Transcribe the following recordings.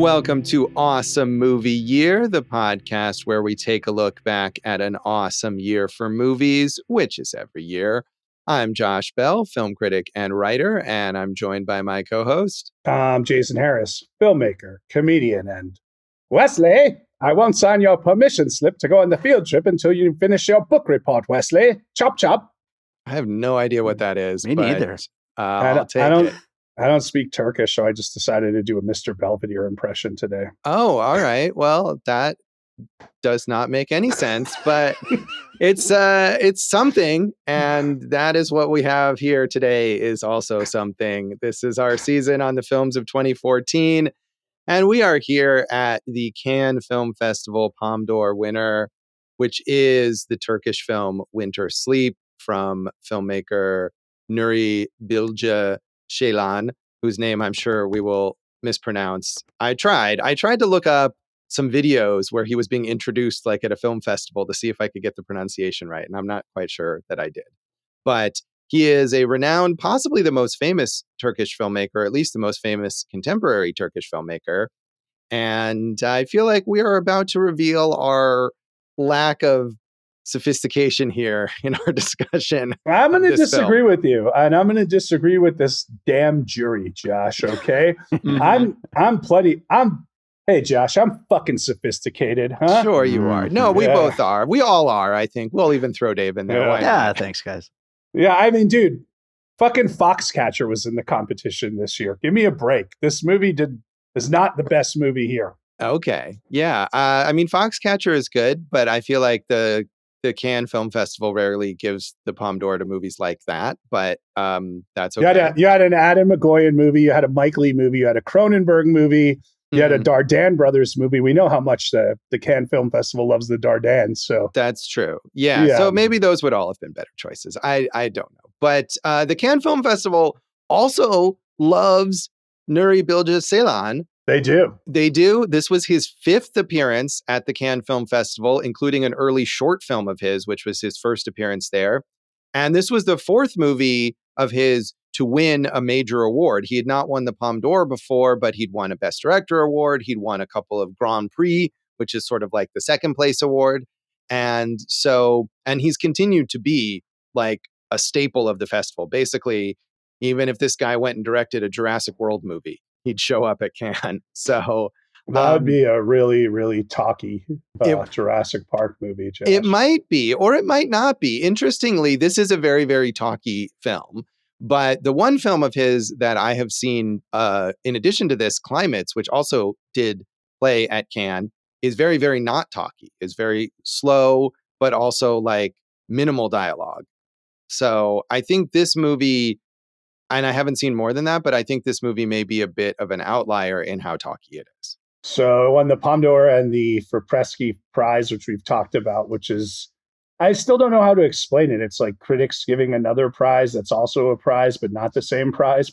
Welcome to Awesome Movie Year, the podcast where we take a look back at an awesome year for movies, which is every year. I'm Josh Bell, film critic and writer, and I'm joined by my co-host. I'm Jason Harris, filmmaker, comedian, and Wesley, I won't sign your permission slip to go on the field trip until you finish your book report, Wesley. Chop, chop. I have no idea what that is. Me neither. I'll take it. I don't speak Turkish, so I just decided to do a Mr. Belvedere impression today. Oh, all right. Well, that does not make any sense, but it's something, and that is what we have here today is also something. This is our season on the films of 2014, and we are here at the Cannes Film Festival Palme d'Or winner, which is the Turkish film Winter Sleep from filmmaker Nuri Bilge Ceylan, whose name I'm sure we will mispronounce. I tried to look up some videos where he was being introduced like at a film festival to see if I could get the pronunciation right, and I'm not quite sure that I did. But he is a renowned, possibly the most famous Turkish filmmaker, at least the most famous contemporary Turkish filmmaker. And I feel like we are about to reveal our lack of sophistication here in our discussion. I'm going to disagree with you, and I'm going to disagree with this damn jury, Josh, okay? Hey, Josh, I'm fucking sophisticated, huh? Sure you are. No, we both are. We all are, I think. We'll even throw Dave in there. Yeah, thanks, guys. Yeah, I mean, dude, fucking Foxcatcher was in the competition this year. Give me a break. This movie is not the best movie here. Okay. Yeah. I mean, Foxcatcher is good, but I feel like the Cannes Film Festival rarely gives the Palme d'Or to movies like that, but that's okay. You had an Adam McGoyan movie, you had a Mike Leigh movie, you had a Cronenberg movie, you had a Dardenne Brothers movie. We know how much the Cannes Film Festival loves the Dardennes, so. That's true. Yeah, so maybe those would all have been better choices. I don't know. But the Cannes Film Festival also loves Nuri Bilge Ceylan. They do. They do. This was his fifth appearance at the Cannes Film Festival, including an early short film of his, which was his first appearance there. And this was the fourth movie of his to win a major award. He had not won the Palme d'Or before, but he'd won a Best Director award. He'd won a couple of Grand Prix, which is sort of like the second place award. And he's continued to be like a staple of the festival. Basically, even if this guy went and directed a Jurassic World movie, he'd show up at Cannes. So that would be a really, really talky Jurassic Park movie, Josh. It might be, or it might not be. Interestingly, this is a very, very talky film. But the one film of his that I have seen, in addition to this, Climates, which also did play at Cannes, is very, very not talky. It's very slow, but also like minimal dialogue. So I think this movie, and I haven't seen more than that, but I think this movie may be a bit of an outlier in how talky it is. So it won the Palme d'Or and the Forpresky Prize, which we've talked about, which is, I still don't know how to explain it. It's like critics giving another prize that's also a prize, but not the same prize.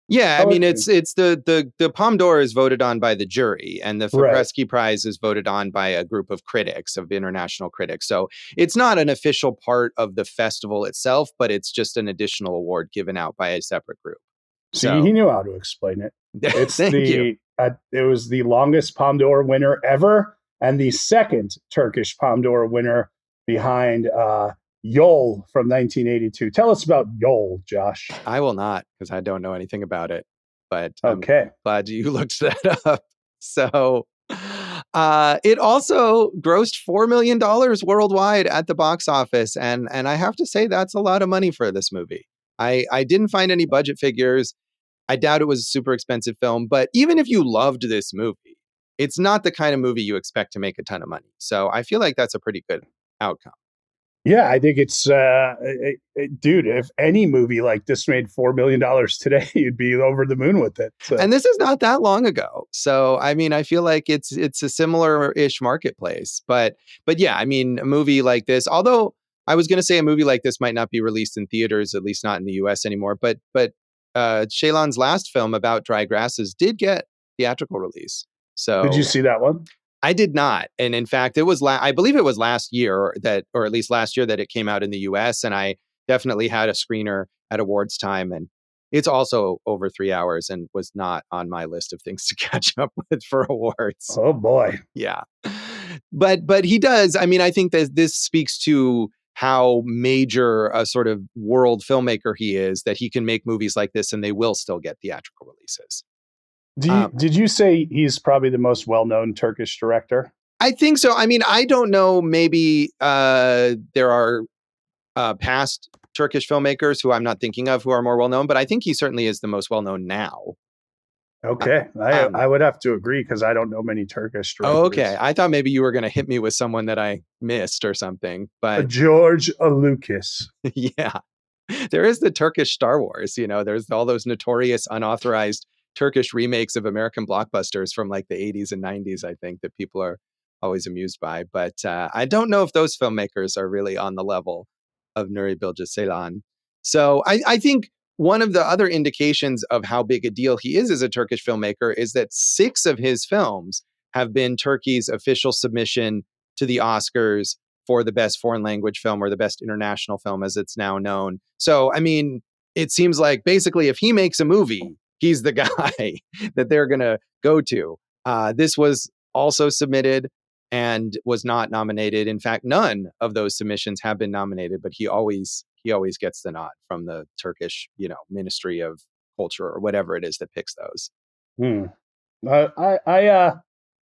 Yeah, I mean, it's the Palme d'Or is voted on by the jury, and the Forpresky Prize is voted on by a group of critics, of international critics. So it's not an official part of the festival itself, but it's just an additional award given out by a separate group. So he knew how to explain it. It's Thank you. It was the longest Palme d'Or winner ever, and the second Turkish Palme d'Or winner behind Yol from 1982. Tell us about Yol, Josh. I will not, because I don't know anything about it. But okay. I'm glad you looked that up. So it also grossed $4 million worldwide at the box office. And I have to say, that's a lot of money for this movie. I didn't find any budget figures. I doubt it was a super expensive film. But even if you loved this movie, it's not the kind of movie you expect to make a ton of money. So I feel like that's a pretty good outcome. Yeah, I think it's, dude, if any movie like this made $4 million today, you'd be over the moon with it. So. And this is not that long ago. So, I mean, I feel like it's a similar-ish marketplace. But yeah, I mean, a movie like this, although I was going to say a movie like this might not be released in theaters, at least not in the US anymore. But Ceylan's last film, About Dry Grasses, did get theatrical release. So did you see that one? I did not. And in fact, it was I believe it was last year or at least last year that it came out in the US. And I definitely had a screener at awards time. And it's also over 3 hours and was not on my list of things to catch up with for awards. Oh boy. Yeah. But he does. I mean, I think that this speaks to how major a sort of world filmmaker he is, that he can make movies like this and they will still get theatrical releases. Did you say he's probably the most well-known Turkish director? I think so. I mean, I don't know. Maybe there are past Turkish filmmakers who I'm not thinking of who are more well-known, but I think he certainly is the most well-known now. Okay. I would have to agree because I don't know many Turkish directors. Oh, okay. I thought maybe you were going to hit me with someone that I missed or something, but George Lucas. yeah, there is the Turkish Star Wars, there's all those notorious unauthorized Turkish remakes of American blockbusters from like the 80s and 90s, I think, that people are always amused by. But I don't know if those filmmakers are really on the level of Nuri Bilge Ceylan. So I think one of the other indications of how big a deal he is as a Turkish filmmaker is that 6 of his films have been Turkey's official submission to the Oscars for the best foreign language film, or the best international film as it's now known. So, I mean, it seems like basically if he makes a movie, he's the guy that they're going to go to. This was also submitted and was not nominated. In fact, none of those submissions have been nominated, but he always gets the nod from the Turkish, Ministry of Culture or whatever it is that picks those.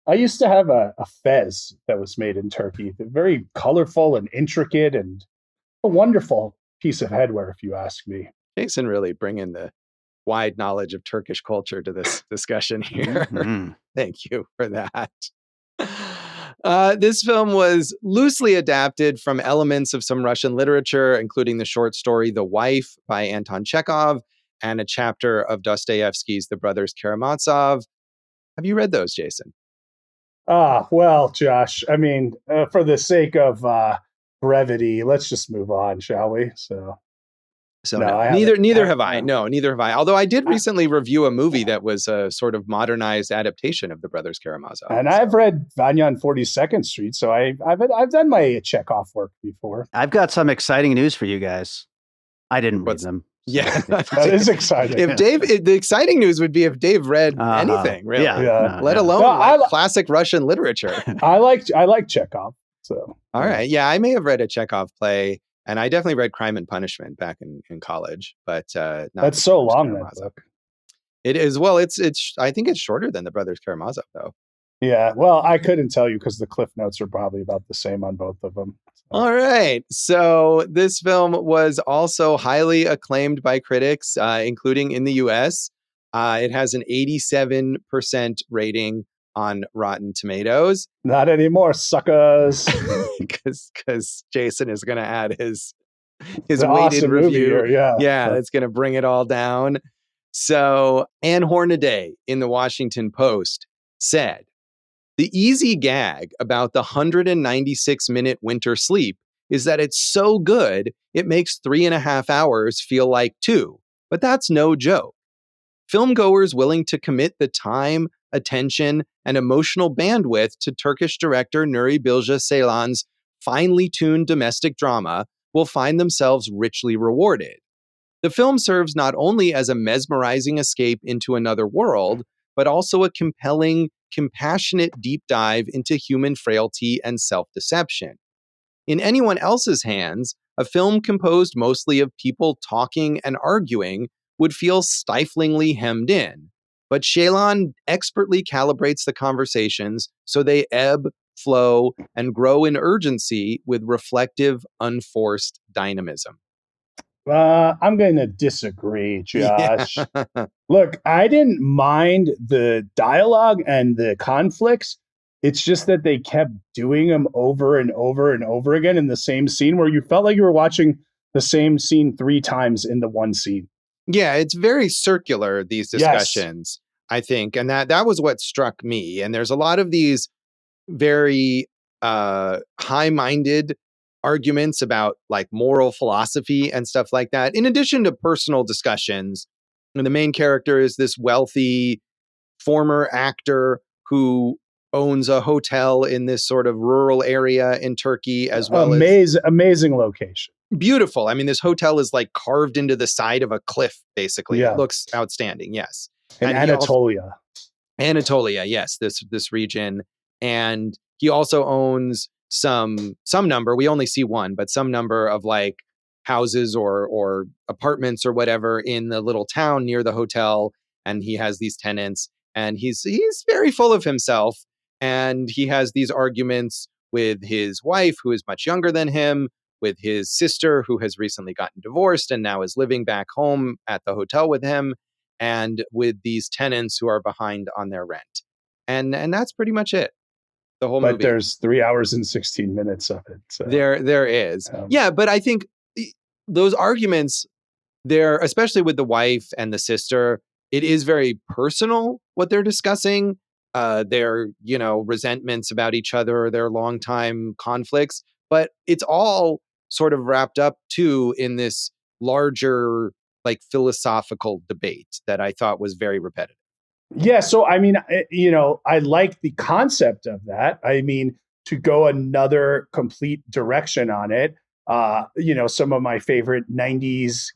I used to have a fez that was made in Turkey. Very colorful and intricate and a wonderful piece of headwear, if you ask me. Jason really bringing the wide knowledge of Turkish culture to this discussion here. Mm-hmm. Thank you for that. This film was loosely adapted from elements of some Russian literature, including the short story The Wife by Anton Chekhov and a chapter of Dostoevsky's The Brothers Karamazov. Have you read those, Jason? Well, Josh, I mean, for the sake of brevity, let's just move on, shall we? So no, neither have I. No, neither have I. Although I did recently review a movie that was a sort of modernized adaptation of The Brothers Karamazov. And I've read Vanya on 42nd Street, so I've done my Chekhov work before. I've got some exciting news for you guys. I didn't read them. So. Yeah, that is exciting. The exciting news would be if Dave read anything, really. Let alone classic Russian literature. I like Chekhov. So all right, yeah, I may have read a Chekhov play. And I definitely read Crime and Punishment back in college, but not that's so long. That book. It is. Well, it's. I think it's shorter than The Brothers Karamazov, though. Yeah. Well, I couldn't tell you because the cliff notes are probably about the same on both of them. So. All right. So this film was also highly acclaimed by critics, including in the U.S. It has an 87% rating on Rotten Tomatoes. Not anymore, suckers. Because Jason is going to add his weighted awesome review. Yeah, that's going to bring it all down. So Anne Hornaday in the Washington Post said, "The easy gag about the 196-minute winter sleep is that it's so good it makes 3.5 hours feel like 2. But that's no joke. Filmgoers willing to commit the time, attention, and emotional bandwidth to Turkish director Nuri Bilge Ceylan's finely tuned domestic drama will find themselves richly rewarded. The film serves not only as a mesmerizing escape into another world, but also a compelling, compassionate deep dive into human frailty and self-deception. In anyone else's hands, a film composed mostly of people talking and arguing would feel stiflingly hemmed in. But Ceylan expertly calibrates the conversations so they ebb, flow, and grow in urgency with reflective, unforced dynamism." I'm going to disagree, Josh. Yeah. Look, I didn't mind the dialogue and the conflicts. It's just that they kept doing them over and over and over again in the same scene where you felt like you were watching the same scene 3 times in the one scene. Yeah, it's very circular, these discussions, yes. I think. And that was what struck me. And there's a lot of these very high-minded arguments about like moral philosophy and stuff like that, in addition to personal discussions. And the main character is this wealthy former actor who owns a hotel in this sort of rural area in Turkey, as well as amazing location. beautiful. I mean, this hotel is like carved into the side of a cliff, basically. Yeah. It looks outstanding, yes. In And Anatolia. Anatolia, yes, this region. And he also owns some number, we only see one, but some number of like houses or apartments or whatever in the little town near the hotel. And he has these tenants, and he's very full of himself. And he has these arguments with his wife, who is much younger than him, with his sister, who has recently gotten divorced and now is living back home at the hotel with him, and with these tenants who are behind on their rent. And that's pretty much it. The whole movie. But there's 3 hours and 16 minutes of it. So. There is. Yeah, but I think those arguments, they're, especially with the wife and the sister, it is very personal what they're discussing. Their, resentments about each other, their longtime conflicts, but it's all sort of wrapped up too in this larger, like, philosophical debate that I thought was very repetitive. Yeah. So, I mean, I like the concept of that. I mean, to go another complete direction on it. Some of my favorite 90s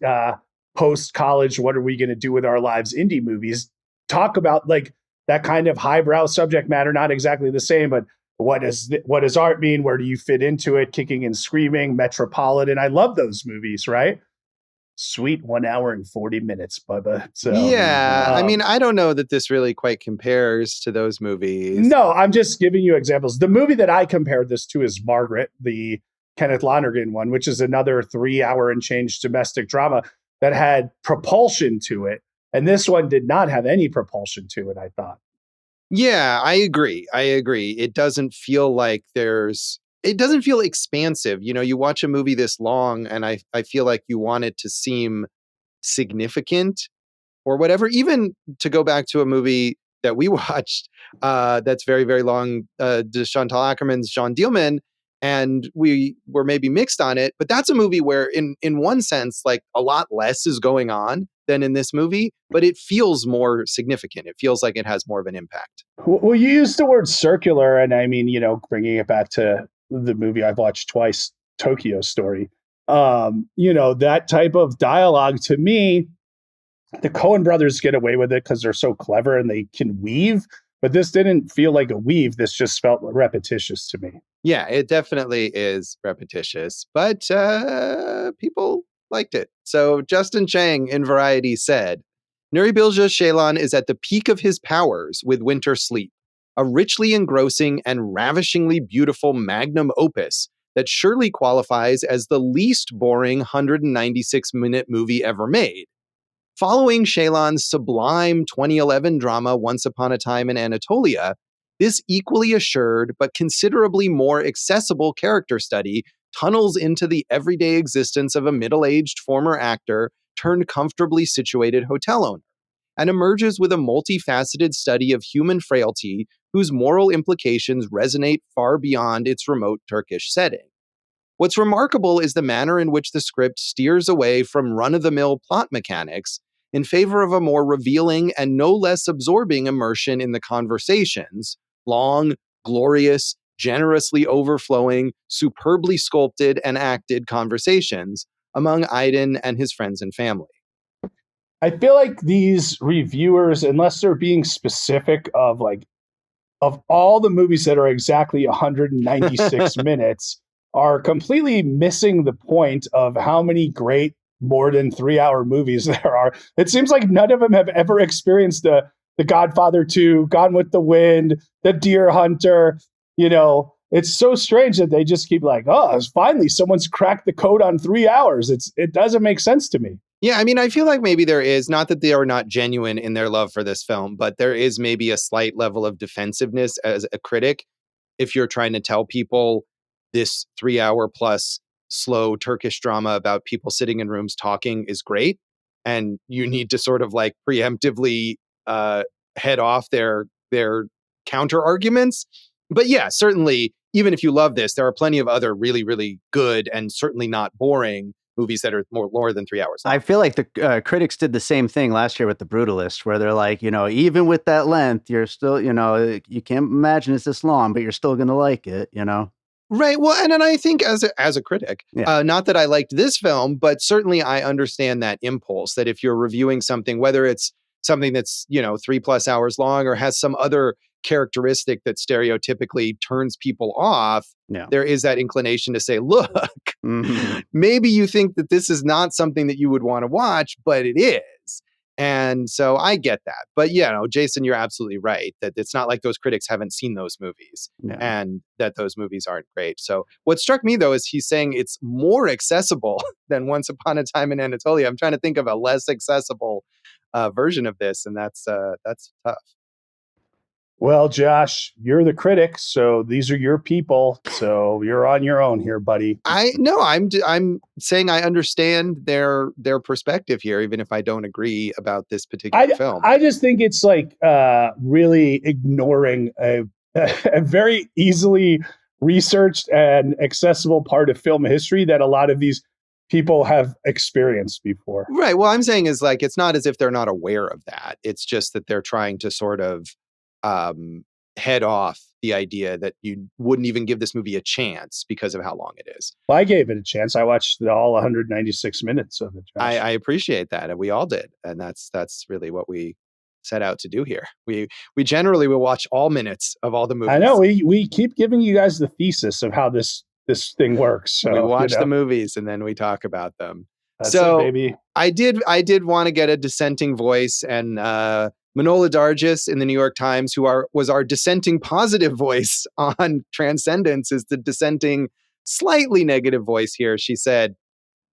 post-college, what are we going to do with our lives indie movies talk about like that kind of highbrow subject matter, not exactly the same, but what does art mean? Where do you fit into it? Kicking and Screaming, Metropolitan. I love those movies, right? Sweet 1 hour and 40 minutes, Bubba. So, yeah, I mean, I don't know that this really quite compares to those movies. No, I'm just giving you examples. The movie that I compared this to is Margaret, the Kenneth Lonergan one, which is another 3 hour and change domestic drama that had propulsion to it. And this one did not have any propulsion to it, I thought. Yeah, I agree. It doesn't feel like it doesn't feel expansive. You watch a movie this long and I feel like you want it to seem significant or whatever. Even to go back to a movie that we watched that's very, very long, Chantal Ackerman's Jean Dielman, and we were maybe mixed on it, but that's a movie where in one sense, like, a lot less is going on than in this movie, but it feels more significant. It feels like it has more of an impact. Well, you used the word circular, and I mean, bringing it back to the movie I've watched twice, Tokyo Story. That type of dialogue, to me, the Coen brothers get away with it because they're so clever and they can weave, but this didn't feel like a weave. This just felt repetitious to me. Yeah, it definitely is repetitious, but people liked it. So Justin Chang in Variety said, Nuri Bilge Ceylan is at the peak of his powers with Winter Sleep, a richly engrossing and ravishingly beautiful magnum opus that surely qualifies as the least boring 196-minute movie ever made. Following Ceylan's sublime 2011 drama Once Upon a Time in Anatolia, this equally assured but considerably more accessible character study tunnels into the everyday existence of a middle-aged former actor turned comfortably situated hotel owner, and emerges with a multifaceted study of human frailty whose moral implications resonate far beyond its remote Turkish setting. What's remarkable is the manner in which the script steers away from run-of-the-mill plot mechanics in favor of a more revealing and no less absorbing immersion in the conversations, long, glorious, generously overflowing, superbly sculpted and acted conversations among Aydin and his friends and family. I feel like these reviewers, unless they're being specific of all the movies that are exactly 196 minutes, are completely missing the point of how many great more than 3 hour movies there are. It seems like none of them have ever experienced the Godfather 2, Gone with the Wind, The Deer Hunter. It's so strange that they just keep like, oh, finally someone's cracked the code on 3 hours. It doesn't make sense to me. Yeah, I mean, I feel like maybe there is, not that they are not genuine in their love for this film, but there is maybe a slight level of defensiveness as a critic if you're trying to tell people this 3 hour plus slow Turkish drama about people sitting in rooms talking is great, and you need to sort of like preemptively head off their counter arguments. But yeah, certainly, even if you love this, there are plenty of other really, really good and certainly not boring movies that are more than 3 hours long. I feel like the critics did the same thing last year with The Brutalist, where they're like, even with that length, you're still, you can't imagine it's this long, but you're still going to like it, Right. Well, and I think as a critic, Yeah. not that I liked this film, but certainly I understand that impulse that if you're reviewing something, whether it's something that's, 3+ hours long or has some other characteristic that stereotypically turns people off, Yeah. there is that inclination to say, look, Mhm. maybe you think that this is not something that you would want to watch, but it is. And so I get that. But Jason, you're absolutely right that it's not like those critics haven't seen those movies Yeah. and that those movies aren't great. So what struck me though is he's saying it's more accessible than Once Upon a Time in Anatolia. I'm trying to think of a less accessible version of this, and that's tough. Well, Josh, you're the critic, so these are your people. So you're on your own here, buddy. I'm saying I understand their perspective here, even if I don't agree about this particular film. I just think it's like really ignoring a very easily researched and accessible part of film history that a lot of these people have experienced before. Right. Well, I'm saying is like it's not as if they're not aware of that. It's just that they're trying to sort of head off the idea that you wouldn't even give this movie a chance because of how long it is. Well, I gave it a chance. I watched all 196 minutes of it. I appreciate that, and we all did, and that's really what we set out to do here. We generally will watch all minutes of all the movies. I know we keep giving you guys the thesis of how this thing works. So we watch the movies and then we talk about them. That's so it, baby. I did want to get a dissenting voice, and Manohla Dargis in the New York Times, who was our dissenting positive voice on Transcendence, is the dissenting slightly negative voice here. She said,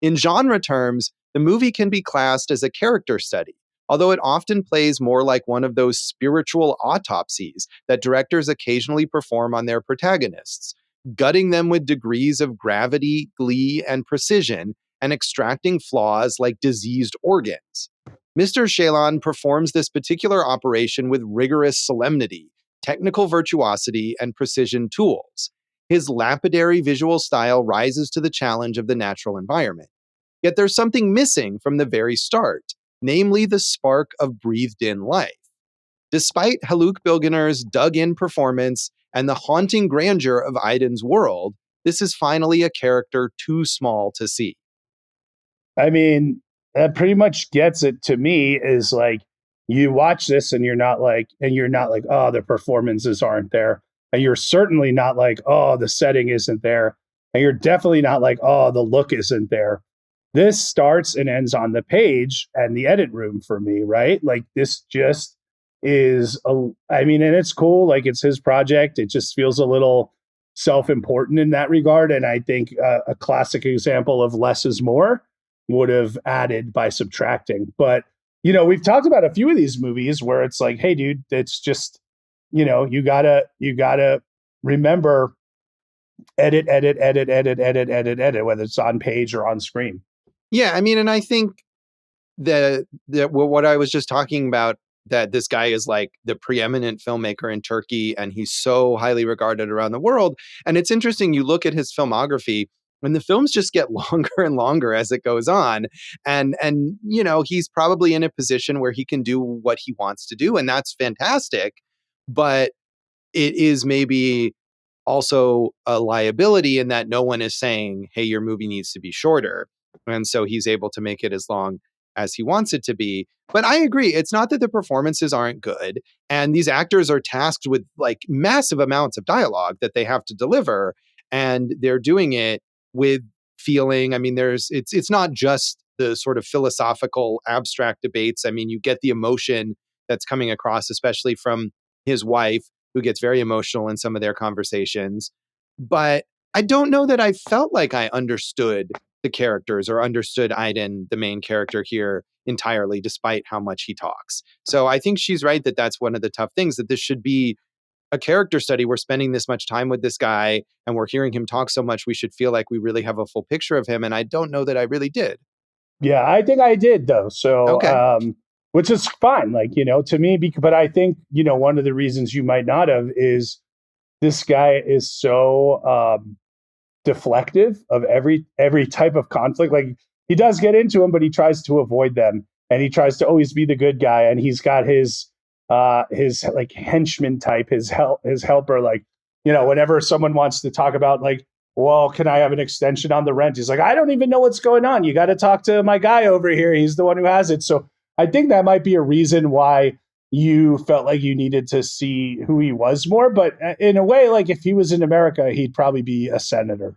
in genre terms, the movie can be classed as a character study, although it often plays more like one of those spiritual autopsies that directors occasionally perform on their protagonists, gutting them with degrees of gravity, glee, and precision, and extracting flaws like diseased organs. Mr. Ceylan performs this particular operation with rigorous solemnity, technical virtuosity, and precision tools. His lapidary visual style rises to the challenge of the natural environment. Yet there's something missing from the very start, namely the spark of breathed-in life. Despite Haluk Bilginer's dug-in performance and the haunting grandeur of Aiden's world, this is finally a character too small to see. I mean, that pretty much gets it to me is like you watch this and you're not like, oh, the performances aren't there. And you're certainly not like, oh, the setting isn't there. And you're definitely not like, oh, the look isn't there. This starts and ends on the page and the edit room for me, right? Like this just is, and it's cool. Like it's his project. It just feels a little self-important in that regard. And I think a classic example of less is more would have added by subtracting. But, we've talked about a few of these movies where it's like, hey, dude, it's just, you gotta remember edit, whether it's on page or on screen. Yeah, and I think that what I was just talking about, that this guy is like the preeminent filmmaker in Turkey and he's so highly regarded around the world. And it's interesting, you look at his filmography and the films just get longer and longer as it goes on. And he's probably in a position where he can do what he wants to do, and that's fantastic. But it is maybe also a liability in that no one is saying, hey, your movie needs to be shorter. And so he's able to make it as long as he wants it to be. But I agree. It's not that the performances aren't good. And these actors are tasked with like massive amounts of dialogue that they have to deliver. And they're doing it with feeling. It's not just the sort of philosophical abstract debates. You get the emotion that's coming across, especially from his wife, who gets very emotional in some of their conversations. But I don't know that I felt like I understood the characters or understood Aiden, the main character here, entirely, despite how much he talks. So I think she's right that that's one of the tough things, that this should be a character study. We're spending this much time with this guy and we're hearing him talk so much. We should feel like we really have a full picture of him. And I don't know that I really did. Yeah, I think I did though. So, okay. Which is fine, to me, but I think, one of the reasons you might not have is this guy is so deflective of every type of conflict. Like he does get into them, but he tries to avoid them, and he tries to always be the good guy. And he's got his like henchman type, his helper, like, whenever someone wants to talk about like well, can I have an extension on the rent? He's like, I don't even know what's going on. You got to talk to my guy over here. He's the one who has it. So I think that might be a reason why you felt like you needed to see who he was more. But in a way, like if he was in America, he'd probably be a senator.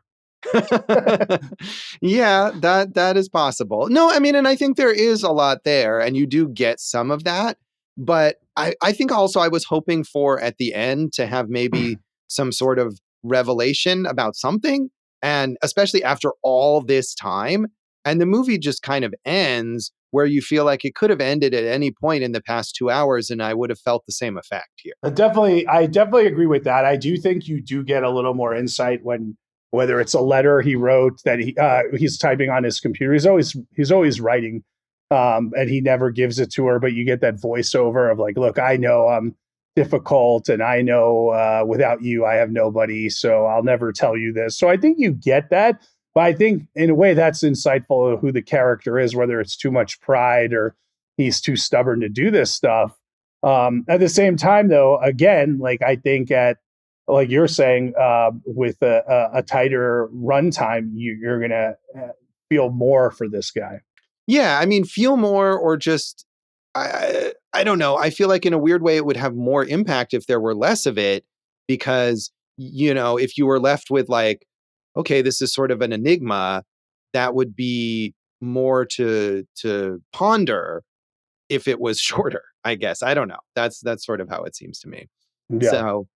Yeah, that is possible. No, I mean, and I think there is a lot there, and you do get some of that. But I think also I was hoping for at the end to have maybe some sort of revelation about something, and especially after all this time. And the movie just kind of ends where you feel like it could have ended at any point in the past 2 hours, and I would have felt the same effect here. I definitely agree with that. I do think you do get a little more insight when, whether it's a letter he wrote that he's typing on his computer. He's always writing, and he never gives it to her. But you get that voiceover of like, look, I know I'm difficult, and I know without you, I have nobody. So I'll never tell you this. So I think you get that. But I think in a way that's insightful of who the character is, whether it's too much pride or he's too stubborn to do this stuff. At the same time, though, again, like I think like you're saying, with a tighter runtime, you're going to feel more for this guy. Yeah, I mean, feel more, or just, I don't know. I feel like in a weird way, it would have more impact if there were less of it, because, if you were left with like, okay, this is sort of an enigma, that would be more to ponder if it was shorter, I guess. I don't know. That's sort of how it seems to me. Yeah. So,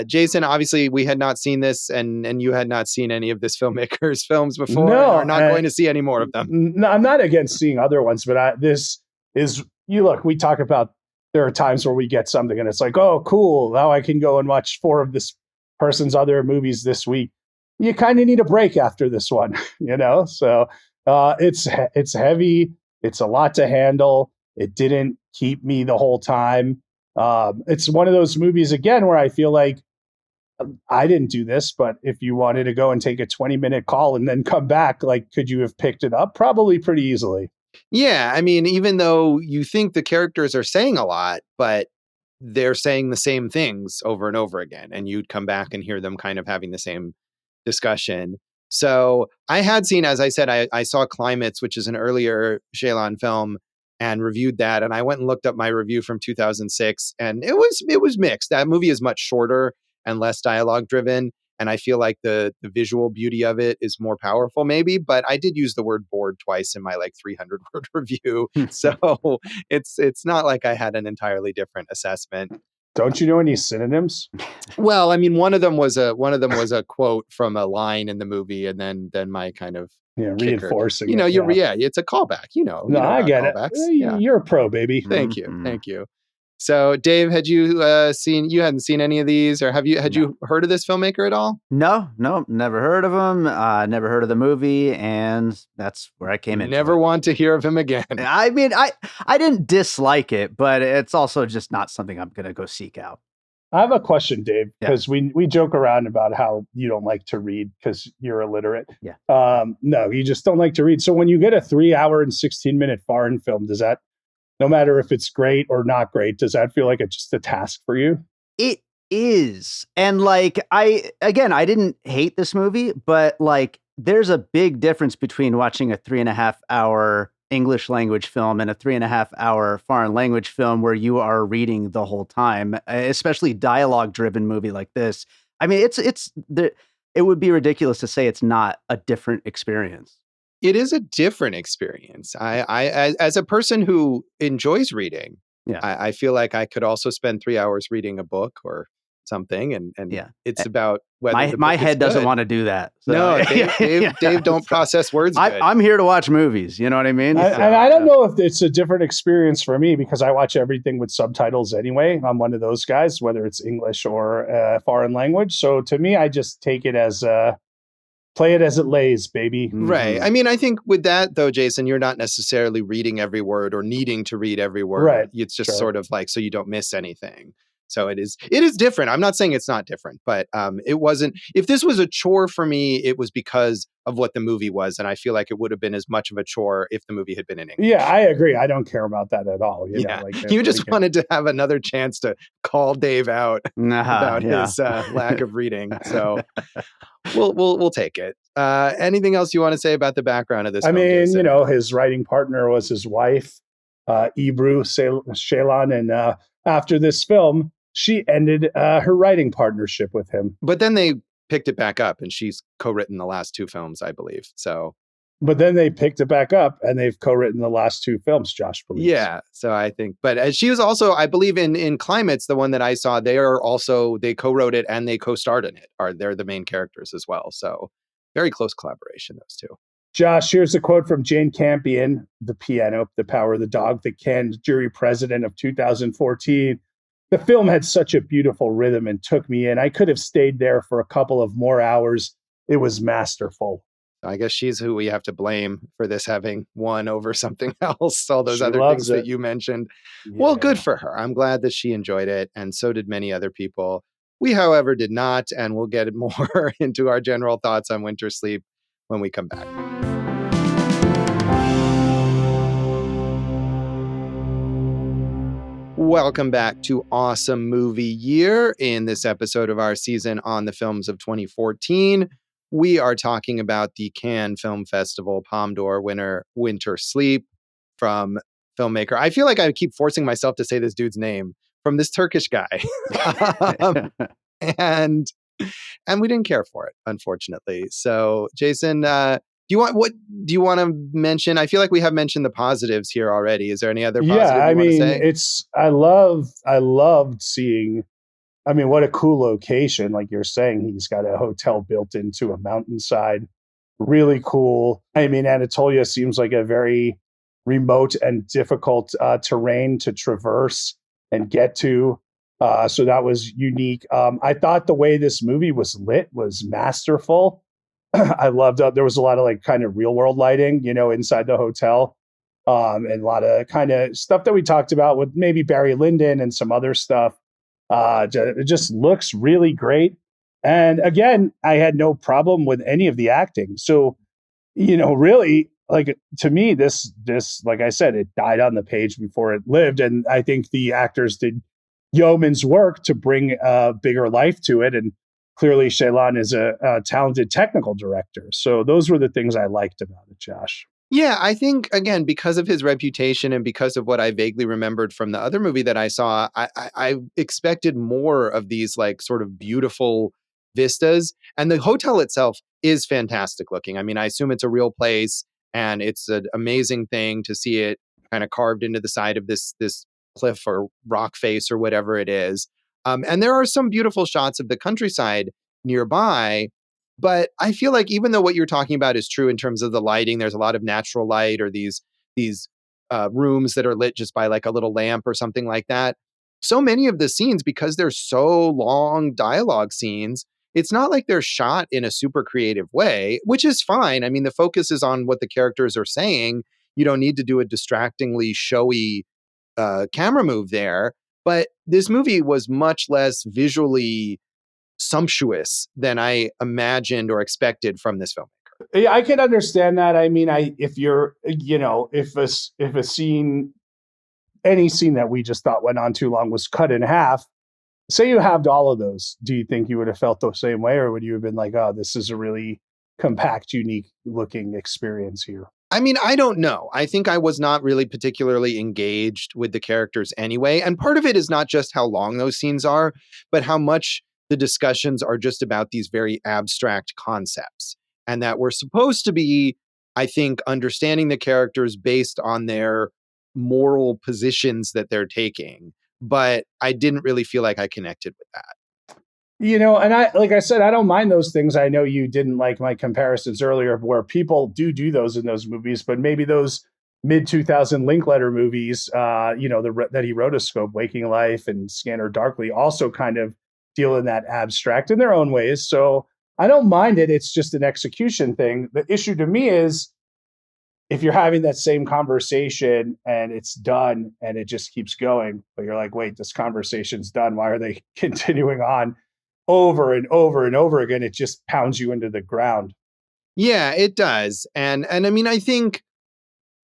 Jason, obviously we had not seen this, and you had not seen any of this filmmaker's films before. No, and are not going to see any more of them. No, I'm not against seeing other ones, but we talk about, there are times where we get something and it's like, oh, cool. Now I can go and watch 4 of this person's other movies this week. You kind of need a break after this one, So it's heavy. It's a lot to handle. It didn't keep me the whole time. It's one of those movies, again, where I feel like I didn't do this, but if you wanted to go and take a 20-minute call and then come back, like, could you have picked it up? Probably pretty easily. Yeah. I mean, even though you think the characters are saying a lot, but they're saying the same things over and over again, and you'd come back and hear them kind of having the same discussion. So I had seen, as I said, I saw Climates, which is an earlier Ceylan film, and reviewed that. And I went and looked up my review from 2006, and it was mixed. That movie is much shorter and less dialogue driven, and I feel like the visual beauty of it is more powerful, maybe. But I did use the word bored twice in my like 300-word review, so it's not like I had an entirely different assessment. Don't you know any synonyms? Well, I mean, one of them was a quote from a line in the movie, and then my kind of reinforcing. It's a callback. No, I get it. You're a pro, baby. Thank you. So, Dave, had you you hadn't seen any of these, or had you heard of this filmmaker at all? No, never heard of him. Never heard of the movie, and that's where I came in. Never want to hear of him again. I mean, I didn't dislike it, but it's also just not something I'm going to go seek out. I have a question, Dave, because we joke around about how you don't like to read because you're illiterate. Yeah. No, you just don't like to read. So when you get a 3-hour and 16-minute foreign film, does that, no matter if it's great or not great, does that feel like it's just a task for you? It is. And like, I didn't hate this movie, but like, there's a big difference between watching a 3.5-hour English language film and a 3.5-hour foreign language film where you are reading the whole time, especially dialogue driven movie like this. I mean, it would be ridiculous to say it's not a different experience. It is a different experience. I as a person who enjoys reading, I feel like I could also spend 3 hours reading a book or something, and it's about whether my head doesn't want to do that. So. No, Dave don't process words. I'm here to watch movies. You know what I mean? And I don't know if it's a different experience for me because I watch everything with subtitles anyway. I'm one of those guys, whether it's English or foreign language. So to me, I just take it as play it as it lays, baby. Right. I mean, I think with that, though, Jason, you're not necessarily reading every word or needing to read every word. Right. It's just sort of like so you don't miss anything. So it is different. I'm not saying it's not different, but it wasn't. If this was a chore for me, it was because of what the movie was. And I feel like it would have been as much of a chore if the movie had been in English. Yeah, I agree. I don't care about that at all. You know, you just wanted to have another chance to call Dave out about his lack of reading. So, We'll take it. Anything else you want to say about the background of this I film, mean, Jason? his writing partner was his wife, Ebru Ceylan, and after this film, she ended her writing partnership with him. But then they picked it back up, and she's co-written the last two films, I believe. So, but then they picked it back up, and they've co-written the last two films. Josh believes. Yeah. So I think, but as she was also, I believe, in Climates, the one that I saw, they co-wrote it and they co-starred in it. They're the main characters as well. So very close collaboration, those two. Josh, here's a quote from Jane Campion, The Piano, The Power of the Dog, the Cannes jury president of 2014. The film had such a beautiful rhythm and took me in. I could have stayed there for a couple of more hours. It was masterful. I guess she's who we have to blame for this having won over something else, all those She other loves things that it. you mentioned. Yeah. Well, good for her. I'm glad that she enjoyed it, and so did many other people. We, however, did not, and we'll get more into our general thoughts on Winter Sleep when we come back. Welcome back to Awesome Movie Year. In this episode of our season on the films of 2014, we are talking about the Cannes Film Festival Palme d'Or winner, Winter Sleep, from filmmaker. I feel like I keep forcing myself to say this dude's name, from this Turkish guy. and we didn't care for it, unfortunately. So, Jason, do you want to mention? I feel like we have mentioned the positives here already. Is there any other positive you want to say? I loved seeing, I mean, what a cool location. Like you're saying, he's got a hotel built into a mountainside. Really cool. I mean, Anatolia seems like a very remote and difficult terrain to traverse and get to. So that was unique. I thought the way this movie was lit was masterful. I loved there was a lot of like kind of real world lighting, inside the hotel. And a lot of kind of stuff that we talked about with maybe Barry Lyndon and some other stuff. It just looks really great. And again, I had no problem with any of the acting. So, really, like, to me, this, like I said, it died on the page before it lived. And I think the actors did yeoman's work to bring bigger life to it. And clearly, Ceylan is a talented technical director. So those were the things I liked about it, Josh. Yeah, I think, again, because of his reputation and because of what I vaguely remembered from the other movie that I saw, I expected more of these like sort of beautiful vistas. And the hotel itself is fantastic looking. I mean, I assume it's a real place, and it's an amazing thing to see it kind of carved into the side of this cliff or rock face or whatever it is. And there are some beautiful shots of the countryside nearby. But I feel like even though what you're talking about is true in terms of the lighting, there's a lot of natural light, or these rooms that are lit just by like a little lamp or something like that. So many of the scenes, because they're so long dialogue scenes, it's not like they're shot in a super creative way, which is fine. I mean, the focus is on what the characters are saying. You don't need to do a distractingly showy camera move there. But this movie was much less visually sumptuous than I imagined or expected from this filmmaker. Yeah, I can understand that. I mean, if you're, if a scene, any scene that we just thought went on too long was cut in half, say you halved all of those, do you think you would have felt the same way, or would you have been like, oh, this is a really compact, unique looking experience here? I mean, I don't know. I think I was not really particularly engaged with the characters anyway. And part of it is not just how long those scenes are, but how much the discussions are just about these very abstract concepts, and that we're supposed to be, I think, understanding the characters based on their moral positions that they're taking. But I didn't really feel like I connected with that. And like I said, I don't mind those things. I know you didn't like my comparisons earlier where people do those in those movies, but maybe those mid 2000 Linkletter movies, that he rotoscope, Waking Life and Scanner Darkly, also kind of deal in that abstract in their own ways. So I don't mind it. It's just an execution thing. The issue to me is if you're having that same conversation and it's done and it just keeps going, but you're like, wait, this conversation's done. Why are they continuing on over and over and over again? It just pounds you into the ground. Yeah, it does. And I mean, I think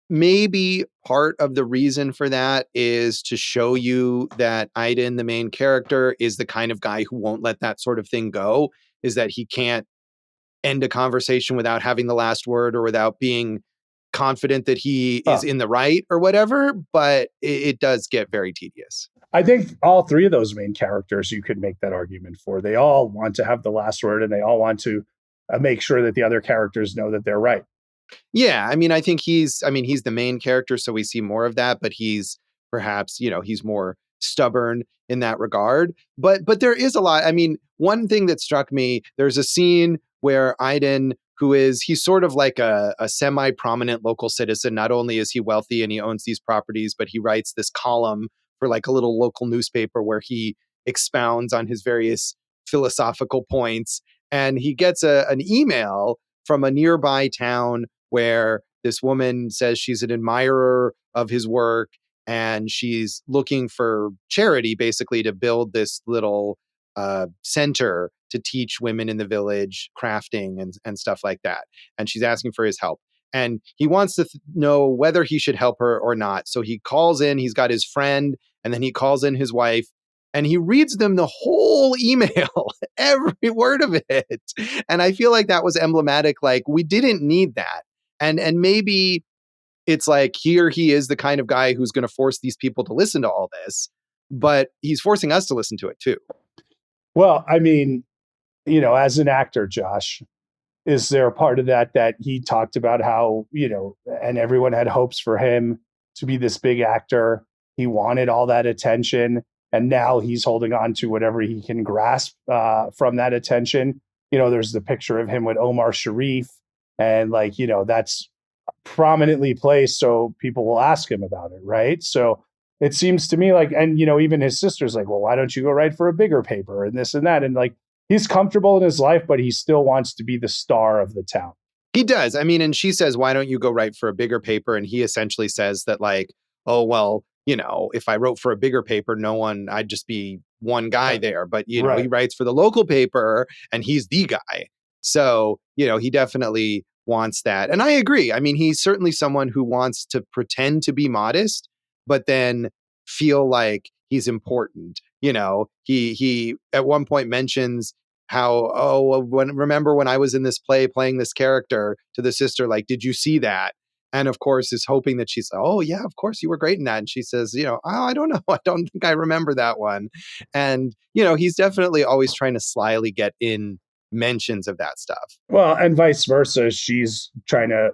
maybe part of the reason for that is to show you that Aiden, the main character, is the kind of guy who won't let that sort of thing go, is that he can't end a conversation without having the last word or without being confident that he is in the right or whatever, but it does get very tedious. I think all three of those main characters you could make that argument for. They all want to have the last word, and they all want to make sure that the other characters know that they're right. Yeah, I mean, I think he's the main character, so we see more of that, but he's perhaps, he's more stubborn in that regard. But there is a lot. I mean, one thing that struck me, there's a scene where Aiden, he's sort of like a semi-prominent local citizen. Not only is he wealthy and he owns these properties, but he writes this column for like a little local newspaper where he expounds on his various philosophical points. And he gets an email from a nearby town where this woman says she's an admirer of his work and she's looking for charity basically to build this little center to teach women in the village crafting and stuff like that. And she's asking for his help. And he wants to know whether he should help her or not. So he calls in, he's got his friend, and then he calls in his wife, and he reads them the whole email, every word of it. And I feel like that was emblematic. Like, we didn't need that. And maybe it's like, here he is the kind of guy who's going to force these people to listen to all this, but he's forcing us to listen to it too. Well, I mean, as an actor, Josh, is there a part of that he talked about how, and everyone had hopes for him to be this big actor. He wanted all that attention, and now he's holding on to whatever he can grasp from that attention. There's the picture of him with Omar Sharif, and that's prominently placed, so people will ask him about it, right? So it seems to me like, and even his sister's like, well, why don't you go write for a bigger paper and this and that? And like, he's comfortable in his life, but he still wants to be the star of the town. He does. I mean, and she says, why don't you go write for a bigger paper? And he essentially says that, like, oh, well, if I wrote for a bigger paper, I'd just be one guy there. But, Right. He writes for the local paper and he's the guy. So, he definitely wants that. And I agree. I mean, he's certainly someone who wants to pretend to be modest, but then feel like he's important. He at one point mentions how, remember when I was in this play playing this character, to the sister, like, did you see that? And of course is hoping that she's, oh yeah, of course you were great in that. And she says, oh, I don't know. I don't think I remember that one. And, he's definitely always trying to slyly get in mentions of that stuff. Well, and vice versa. She's trying to,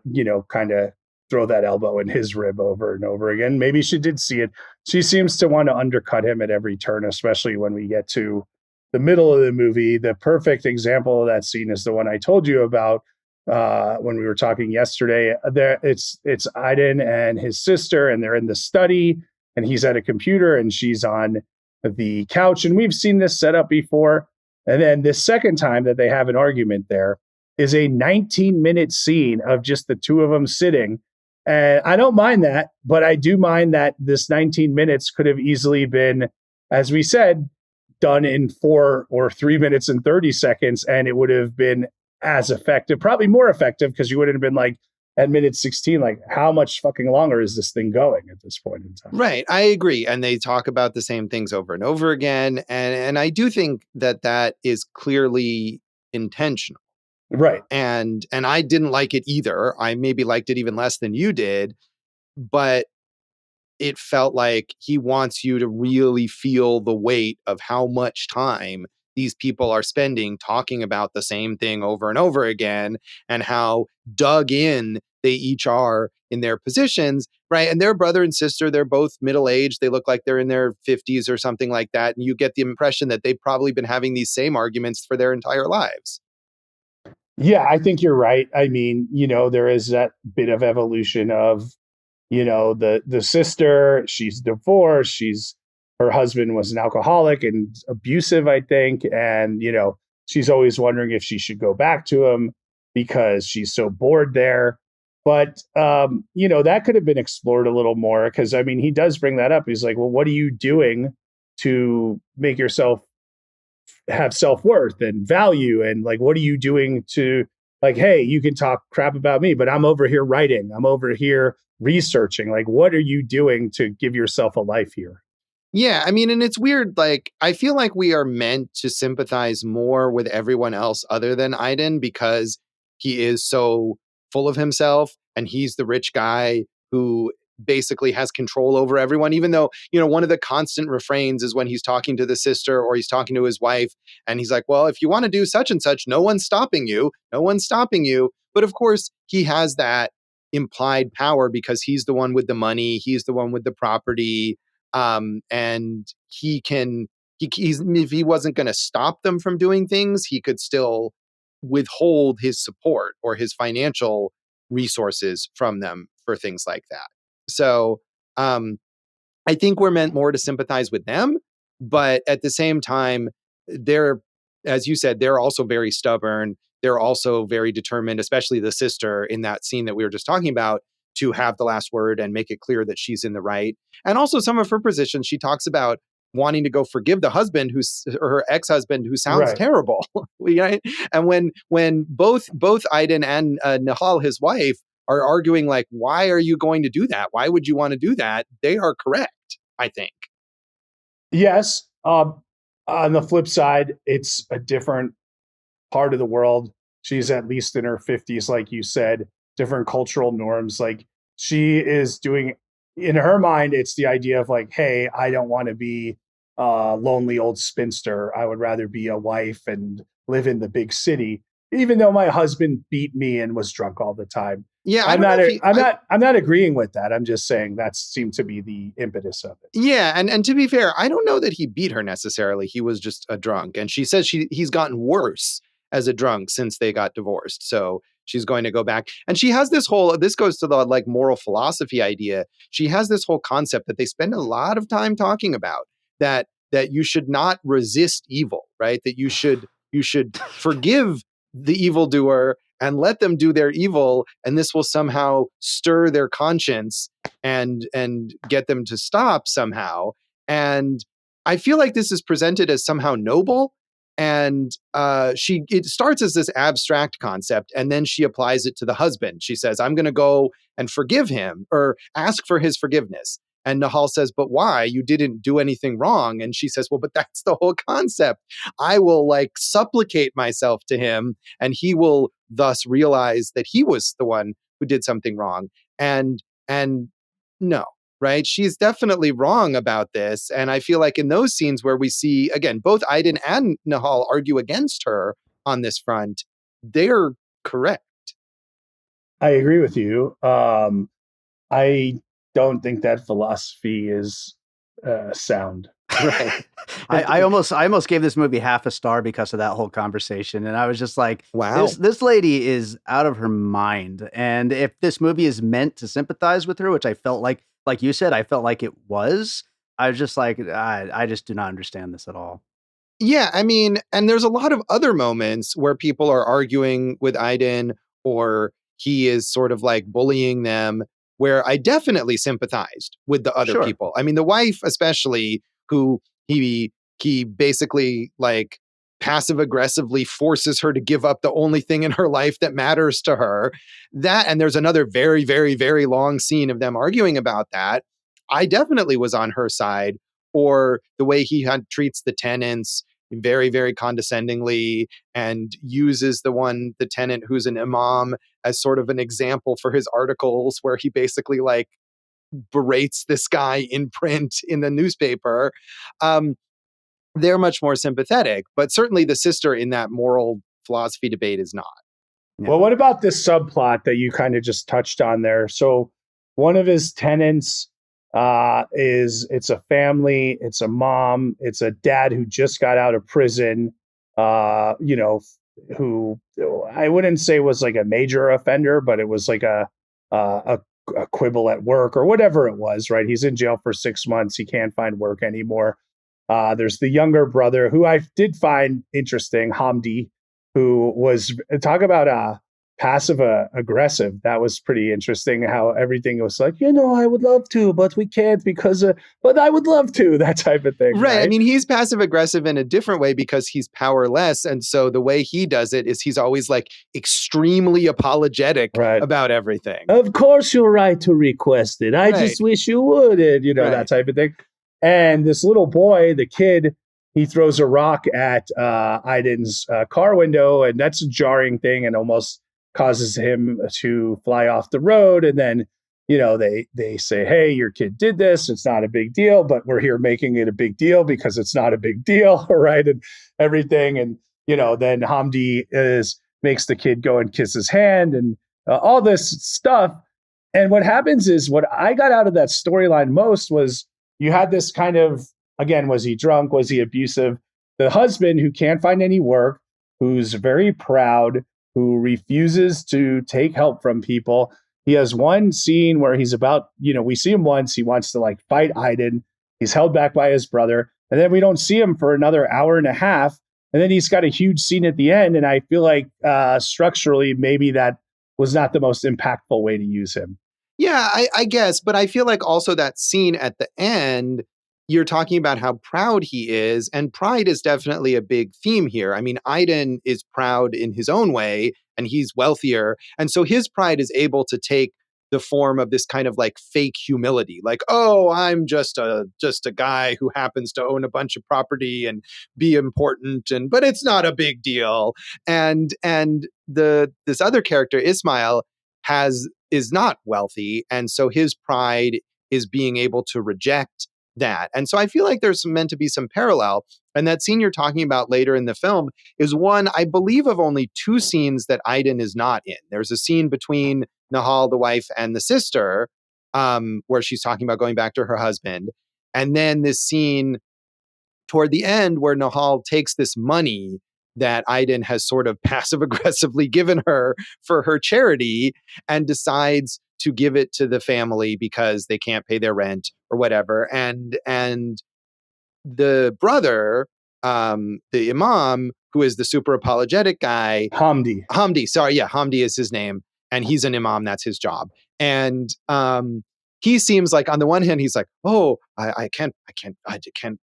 kind of throw that elbow in his rib over and over again. Maybe she did see it. She seems to want to undercut him at every turn, especially when we get to the middle of the movie. The perfect example of that scene is the one I told you about when we were talking yesterday. It's Aiden and his sister, and they're in the study, and he's at a computer and she's on the couch. And we've seen this set up before. And then the second time that they have an argument there is a 19-minute scene of just the two of them sitting. And I don't mind that, but I do mind that this 19 minutes could have easily been, as we said, done in 4 or 3 minutes and 30 seconds, and it would have been as effective, probably more effective, because you wouldn't have been like, at minute 16, like, how much fucking longer is this thing going at this point in time? Right. I agree. And they talk about the same things over and over again. And I do think that is clearly intentional. Right. And I didn't like it either. I maybe liked it even less than you did, but it felt like he wants you to really feel the weight of how much time these people are spending talking about the same thing over and over again, and how dug in they each are in their positions, right? And they're brother and sister. They're both middle-aged. They look like they're in their 50s or something like that. And you get the impression that they've probably been having these same arguments for their entire lives. Yeah, I think you're right. I mean, there is that bit of evolution of, the sister, she's divorced. Her husband was an alcoholic and abusive, I think. And, she's always wondering if she should go back to him because she's so bored there. But, that could have been explored a little more, because, I mean, he does bring that up. He's like, well, what are you doing to make yourself have self-worth and value? And like, what are you doing to, like, hey, you can talk crap about me, but I'm over here writing. I'm over here researching. Like, what are you doing to give yourself a life here? Yeah, I mean, and it's weird. Like, I feel like we are meant to sympathize more with everyone else other than Aiden because he is so full of himself and he's the rich guy who basically has control over everyone. Even though, one of the constant refrains is when he's talking to the sister or he's talking to his wife, and he's like, well, if you want to do such and such, no one's stopping you. No one's stopping you. But of course, he has that implied power because he's the one with the money, he's the one with the property, and if he wasn't going to stop them from doing things, he could still withhold his support or his financial resources from them for things like that. So um, I think we're meant more to sympathize with them, but at the same time, they're, as you said, they're also very stubborn. They're also very determined, especially the sister in that scene that we were just talking about, to have the last word and make it clear that she's in the right. And also some of her positions, she talks about wanting to go forgive the husband or her ex-husband who sounds Right. terrible. Right? And when both Aiden and Nihal, his wife, are arguing like, why are you going to do that? Why would you want to do that? They are correct, I think. Yes. On the flip side, it's a different part of the world. She's at least in her 50s, like you said, different cultural norms. Like she is doing, in her mind, it's the idea of like, hey, I don't want to be a lonely old spinster. I would rather be a wife and live in the big city, even though my husband beat me and was drunk all the time. Yeah, I'm not agreeing with that. I'm just saying that seemed to be the impetus of it. Yeah, and to be fair, I don't know that he beat her necessarily. He was just a drunk, and she says he's gotten worse as a drunk since they got divorced. So she's going to go back, and she has this goes to the like moral philosophy idea. She has this whole concept that they spend a lot of time talking about, that you should not resist evil, right? That you should forgive the evildoer and let them do their evil, and this will somehow stir their conscience and get them to stop somehow. And I feel like this is presented as somehow noble. And it starts as this abstract concept, and then she applies it to the husband. She says, I'm going to go and forgive him or ask for his forgiveness. And Nihal says, but why? You didn't do anything wrong. And she says, well, but that's the whole concept. I will like supplicate myself to him, and he will thus realize that he was the one who did something wrong. And no, right? She's definitely wrong about this. And I feel like in those scenes where we see, again, both Aiden and Nihal argue against her on this front, they're correct. I agree with you. I don't think that philosophy is sound. Right. I almost gave this movie half a star because of that whole conversation. And I was just like, wow, this lady is out of her mind. And if this movie is meant to sympathize with her, which I felt like you said, I felt like it was, I was just like, I just do not understand this at all. Yeah, I mean, and there's a lot of other moments where people are arguing with Aiden, or he is sort of like bullying them, where I definitely sympathized with the other people. I mean, the wife especially, who he basically like passive aggressively forces her to give up the only thing in her life that matters to her. That, and there's another very, very, very long scene of them arguing about that. I definitely was on her side. Or the way he treats the tenants very, very condescendingly, and uses the tenant who's an imam as sort of an example for his articles, where he basically like berates this guy in print in the newspaper. They're much more sympathetic, but certainly the sister in that moral philosophy debate is not. Yeah. Well, what about this subplot that you kind of just touched on there? So one of his tenants it's a family, it's a mom, it's a dad who just got out of prison, who I wouldn't say was like a major offender, but it was like a quibble at work or whatever it was, right? He's in jail for 6 months. He can't find work anymore. There's the younger brother who I did find interesting, Hamdi, who was, talk about passive aggressive. That was pretty interesting, how everything was like, I would love to, but we can't because, but I would love to, that type of thing. Right. I mean, he's passive aggressive in a different way because he's powerless. And so the way he does it is he's always like extremely apologetic about everything. Of course, you're right to request it. I just wish you would, and, that type of thing. And this little boy, the kid, he throws a rock at Aiden's car window, and that's a jarring thing and almost causes him to fly off the road. And then, they say, hey, your kid did this. It's not a big deal, but we're here making it a big deal because it's not a big deal, right? And everything. And, then Hamdi makes the kid go and kiss his hand and all this stuff. And what happens is, what I got out of that storyline most was, you had this kind of, again, was he drunk? Was he abusive? The husband who can't find any work, who's very proud, who refuses to take help from people. He has one scene where he's about, we see him once, he wants to like fight Aiden. He's held back by his brother. And then we don't see him for another hour and a half. And then he's got a huge scene at the end. And I feel like structurally, maybe that was not the most impactful way to use him. Yeah, I guess. But I feel like also that scene at the end, you're talking about how proud he is. And pride is definitely a big theme here. I mean, Aiden is proud in his own way, and he's wealthier. And so his pride is able to take the form of this kind of like fake humility, like, oh, I'm just a guy who happens to own a bunch of property and be important, but it's not a big deal. And this other character, Ismail, is not wealthy, and so his pride is being able to reject that. And so I feel like there's meant to be some parallel. And that scene you're talking about later in the film is one, I believe, of only two scenes that Aiden is not in. There's a scene between Nahal, the wife, and the sister, where she's talking about going back to her husband. And then this scene toward the end where Nahal takes this money that Aiden has sort of passive aggressively given her for her charity and decides to give it to the family because they can't pay their rent or whatever. And the brother, the imam, who is the super apologetic guy, Hamdi, sorry, yeah, Hamdi is his name, and he's an imam, that's his job. And he seems like, on the one hand, he's like, oh, I can't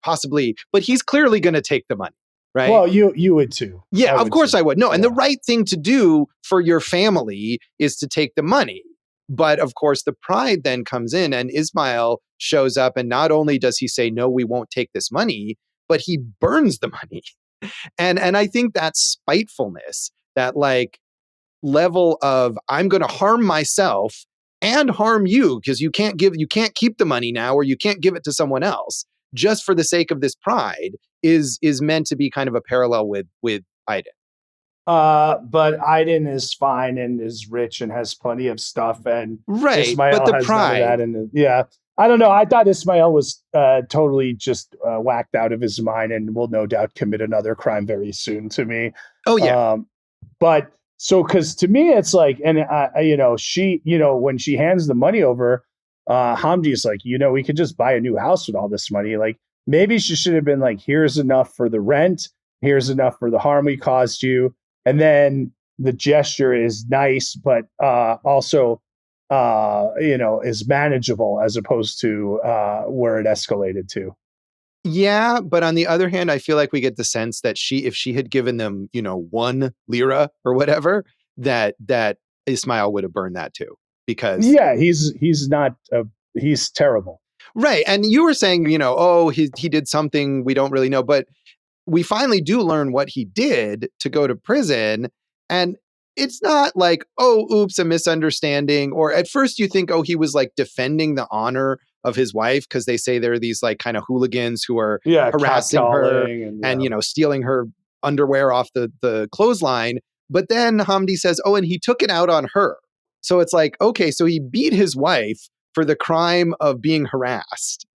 possibly, but he's clearly going to take the money. Right? Well, you would too. Yeah, of course I would. No, and the right thing to do for your family is to take the money. But of course, the pride then comes in, and Ismail shows up, and not only does he say, no, we won't take this money, but he burns the money. And I think that spitefulness, that like level of, I'm going to harm myself and harm you because you can't keep the money now, or you can't give it to someone else just for the sake of this pride, is meant to be kind of a parallel with Aiden. But Aiden is fine and is rich and has plenty of stuff, and right. Ismail but the has pride, none of that. Yeah, I don't know. I thought Ismail was totally just whacked out of his mind, and will no doubt commit another crime very soon. To me, oh yeah. But so, because to me, it's like, and she, when she hands the money over, Hamdi is like, we could just buy a new house with all this money. Like, maybe she should have been like, here's enough for the rent, here's enough for the harm we caused you. And then the gesture is nice, but also, is manageable, as opposed to where it escalated to. Yeah, but on the other hand, I feel like we get the sense that if she had given them, 1 lira or whatever, that Ismail would have burned that too. Because he's terrible. Right. And you were saying, he did something we don't really know, but we finally do learn what he did to go to prison. And it's not like, oh, oops, a misunderstanding. Or at first you think, oh, he was like defending the honor of his wife, because they say there are these like kind of hooligans who are harassing her and stealing her underwear off the clothesline. But then Hamdi says, oh, and he took it out on her. So it's like, okay, so he beat his wife for the crime of being harassed.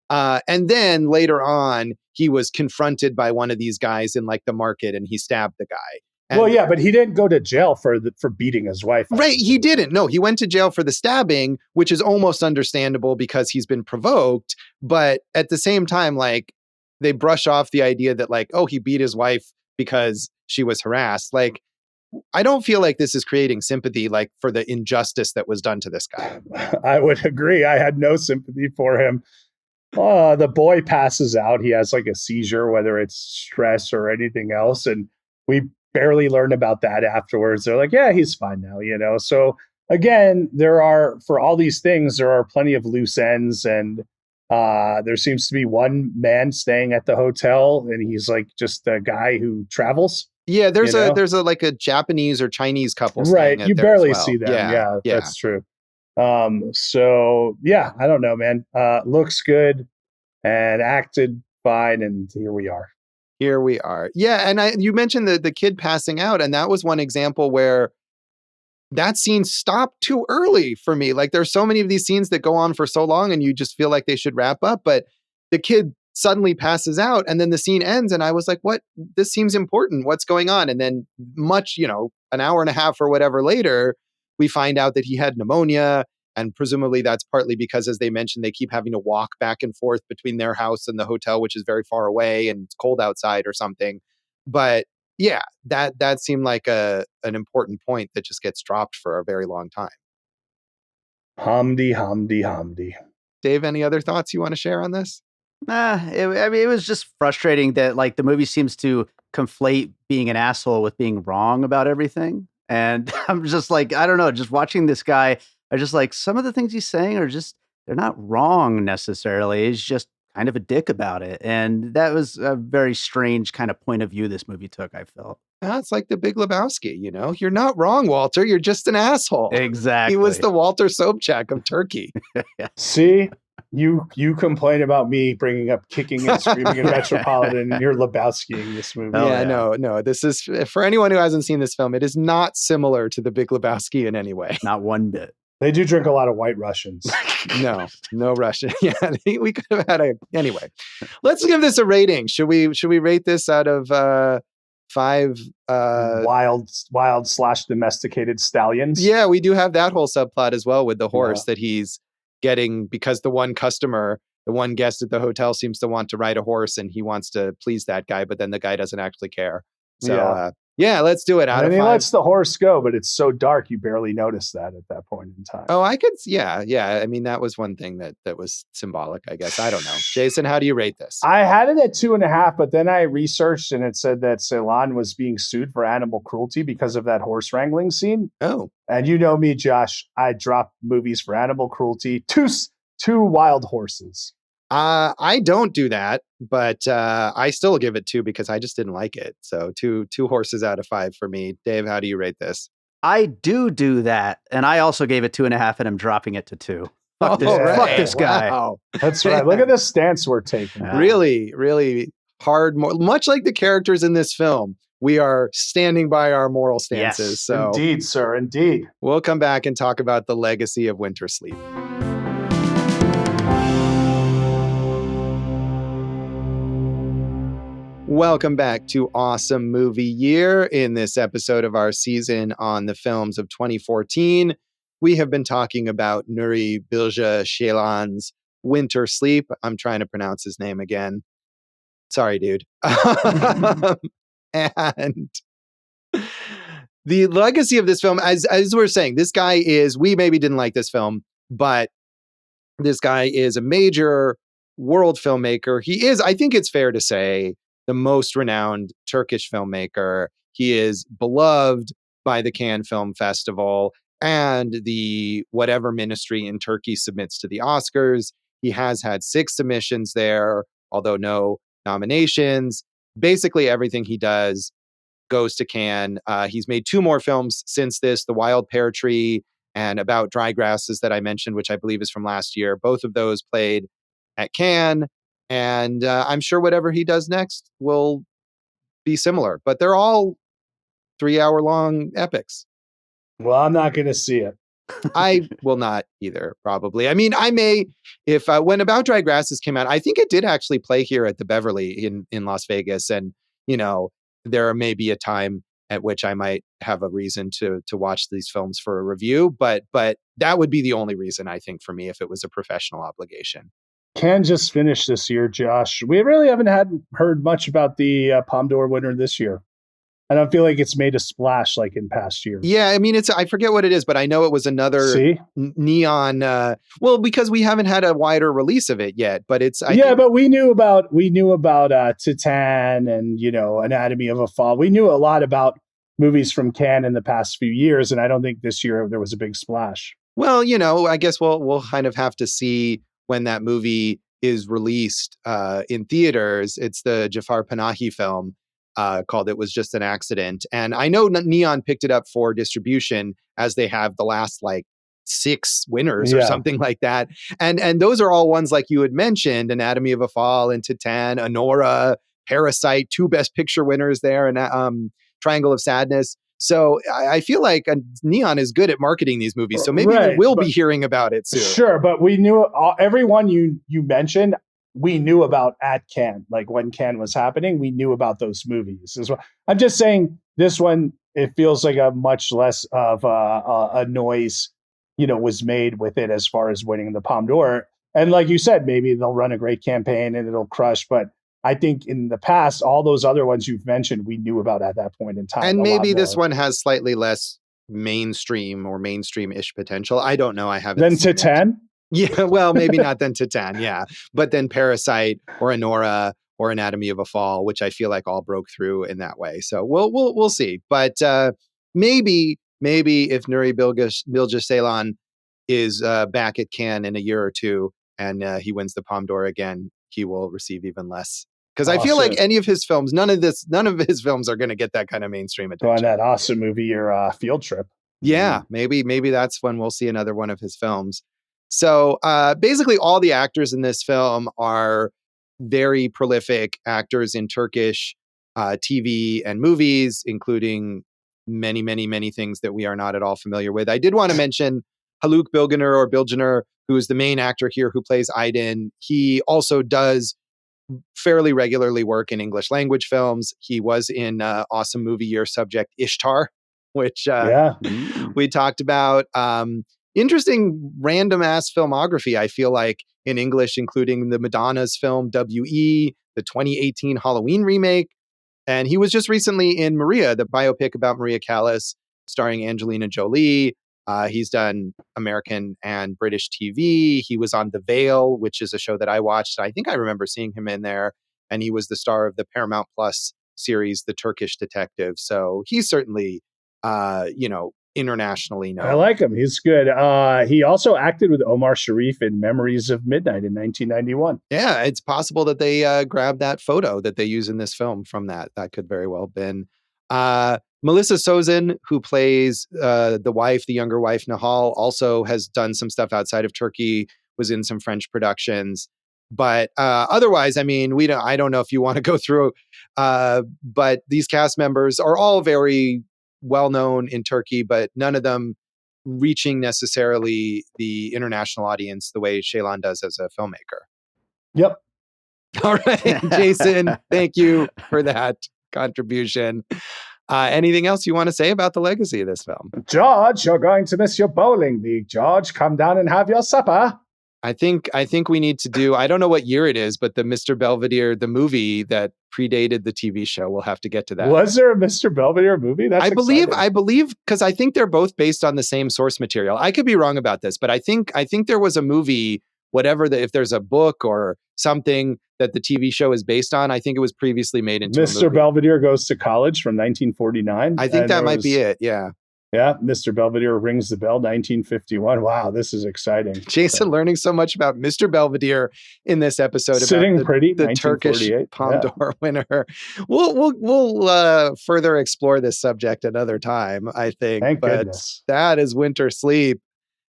And then later on, he was confronted by one of these guys in like the market, and he stabbed the guy. And, well, yeah, but he didn't go to jail for beating his wife. Right, he didn't. No, he went to jail for the stabbing, which is almost understandable because he's been provoked. But at the same time, like, they brush off the idea that like, oh, he beat his wife because she was harassed. Like, I don't feel like this is creating sympathy, like, for the injustice that was done to this guy. I would agree. I had no sympathy for him. The boy passes out. He has like a seizure, whether it's stress or anything else. And we barely learn about that afterwards. They're like, yeah, he's fine now, So again, for all these things, there are plenty of loose ends. And There seems to be one man staying at the hotel, and he's like just a guy who travels. Yeah, there's a like a Japanese or Chinese couple Right. staying You there as barely well. see them. Yeah, Yeah. that's true. So yeah, I don't know, man. Looks good and acted fine, and here we are. Here we are. Yeah, and you mentioned the kid passing out, and that was one example where that scene stopped too early for me. Like there's so many of these scenes that go on for so long and you just feel like they should wrap up, but the kid suddenly passes out and then the scene ends and I was like, what? This seems important. What's going on? And then an hour and a half or whatever later, we find out that he had pneumonia. And presumably that's partly because, as they mentioned, they keep having to walk back and forth between their house and the hotel, which is very far away and it's cold outside or something. But yeah, that seemed like an important point that just gets dropped for a very long time. Hamdi. Dave, any other thoughts you want to share on this? It was just frustrating that like the movie seems to conflate being an asshole with being wrong about everything. And I'm just like, I don't know, just watching this guy, I just like some of the things he's saying are just, they're not wrong necessarily. He's just kind of a dick about it. And that was a very strange kind of point of view this movie took, I felt. It's like the Big Lebowski, You're not wrong, Walter. You're just an asshole. Exactly. He was the Walter Sobchak of Turkey. See, you complain about me bringing up kicking and screaming in Metropolitan, and you're Lebowskiing this movie. No. This is, for anyone who hasn't seen this film, it is not similar to the Big Lebowski in any way. Not one bit. They do drink a lot of White Russians. No Russian. Yeah, we could have had anyway. Let's give this a rating. Should we rate this out of 5 wild/domesticated stallions? Yeah, we do have that whole subplot as well with the horse that he's getting because the one guest at the hotel seems to want to ride a horse and he wants to please that guy, but then the guy doesn't actually care. So let's do it out of 5. He lets the horse go, but it's so dark you barely notice that at that point in time. Oh, I could, yeah. I mean, that was one thing that was symbolic, I guess. I don't know. Jason, how do you rate this? I had it at 2.5, but then I researched and it said that Ceylan was being sued for animal cruelty because of that horse wrangling scene. Oh. And you know me, Josh, I drop movies for animal cruelty. Two wild horses. I don't do that, but I still give it 2 because I just didn't like it. So 2 horses out of 5 for me. Dave, how do you rate this? I do that, and I also gave it 2.5, and I'm dropping it to 2. Fuck this guy. Wow. That's right. Look at the stance we're taking. Really, really hard. Much like the characters in this film, we are standing by our moral stances. Yes, so indeed, sir. Indeed. We'll come back and talk about the legacy of Winter Sleep. Welcome back to Awesome Movie Year. In this episode of our season on the films of 2014, we have been talking about Nuri Bilge Ceylan's Winter Sleep. I'm trying to pronounce his name again. Sorry, dude. And the legacy of this film, as we're saying, this guy we maybe didn't like this film, but this guy is a major world filmmaker. He is, I think it's fair to say, the most renowned Turkish filmmaker. He is beloved by the Cannes Film Festival and the whatever ministry in Turkey submits to the Oscars. He has had 6 submissions there, although no nominations. Basically, everything he does goes to Cannes. He's made 2 more films since this, The Wild Pear Tree and About Dry Grasses that I mentioned, which I believe is from last year. Both of those played at Cannes. And I'm sure whatever he does next will be similar. But they're all 3-hour-long epics. Well, I'm not going to see it. I will not either, probably. I mean, I may, if when About Dry Grasses came out, I think it did actually play here at the Beverly in Las Vegas. And, there may be a time at which I might have a reason to watch these films for a review. But that would be the only reason, I think, for me, if it was a professional obligation. Cannes just finished this year, Josh. We really haven't heard much about the Palme d'Or winner this year. I don't feel like it's made a splash like in past years. Yeah, I mean, I forget what it is, but I know it was another neon. Because we haven't had a wider release of it yet, but it's. But we knew about Titan and Anatomy of a Fall. We knew a lot about movies from Cannes in the past few years, and I don't think this year there was a big splash. Well, I guess we'll kind of have to see when that movie is released in theaters. It's the Jafar Panahi film called It Was Just an Accident. And I know Neon picked it up for distribution, as they have the last like 6 winners or something like that. And those are all ones like you had mentioned, Anatomy of a Fall and Titan, Anora, Parasite, 2 Best Picture winners there, and Triangle of Sadness. So I feel like Neon is good at marketing these movies. So maybe we'll be hearing about it soon. Sure, but we knew everyone you mentioned, we knew about at Cannes. Like when Cannes was happening, we knew about those movies as well. I'm just saying this one, it feels like a much less of a noise, was made with it as far as winning the Palme d'Or. And like you said, maybe they'll run a great campaign and it'll crush. But I think in the past, all those other ones you've mentioned, we knew about at that point in time. And maybe this one has slightly less mainstream or mainstream-ish potential. I don't know. I haven't than Titan. Yeah, well, maybe not than Titan. Yeah, but then Parasite or Anora or Anatomy of a Fall, which I feel like all broke through in that way. So we'll see. But maybe if Nuri Bilge Ceylan is back at Cannes in a year or two and he wins the Palme d'Or again, he will receive even less. Because I feel like any of his films, none of his films are going to get that kind of mainstream attention. On that awesome movie, your Field Trip. Yeah, maybe that's when we'll see another one of his films. So basically, all the actors in this film are very prolific actors in Turkish TV and movies, including many, many, many things that we are not at all familiar with. I did want to mention Haluk Bilginer, who is the main actor here who plays Aydin. He also does fairly regularly work in English language films. He was in awesome movie year subject Ishtar, which we talked about. Interesting random ass filmography, I feel like, in English, including the Madonna's film W.E., the 2018 Halloween remake. And he was just recently in Maria, the biopic about Maria Callas, starring Angelina Jolie. He's done American and British TV. He was on The Veil, which is a show that I watched. I think I remember seeing him in there. And he was the star of the Paramount Plus series, The Turkish Detective. So he's certainly, internationally known. I like him. He's good. He also acted with Omar Sharif in Memories of Midnight in 1991. Yeah, it's possible that they grabbed that photo that they use in this film from that. That could very well have been. Melisa Sözen, who plays the younger wife, Nihal, also has done some stuff outside of Turkey, was in some French productions. But otherwise, I mean, I don't know if you want to go through, but these cast members are all very well known in Turkey, but none of them reaching necessarily the international audience the way Ceylan does as a filmmaker. Yep. All right, Jason, thank you for that contribution. Anything else you want to say about the legacy of this film? George, you're going to miss your bowling league. George, come down and have your supper. I think we need to do, I don't know what year it is, but the Mr. Belvedere, the movie that predated the TV show, we'll have to get to that. Was there a Mr. Belvedere movie? That's I believe, because I think they're both based on the same source material. I could be wrong about this, but I think there was a movie, if there's a book or something that the TV show is based on, I think it was previously made into Mr. a movie. Belvedere Goes to College from 1949. I think that might be it, yeah. Yeah, Mr. Belvedere Rings the Bell, 1951. Wow, this is exciting. Jason learning so much about Mr. Belvedere in this episode. Sitting about Pretty, the Turkish Palme d'Or winner. We'll further explore this subject another time, I think. Thank but goodness. That is Winter Sleep,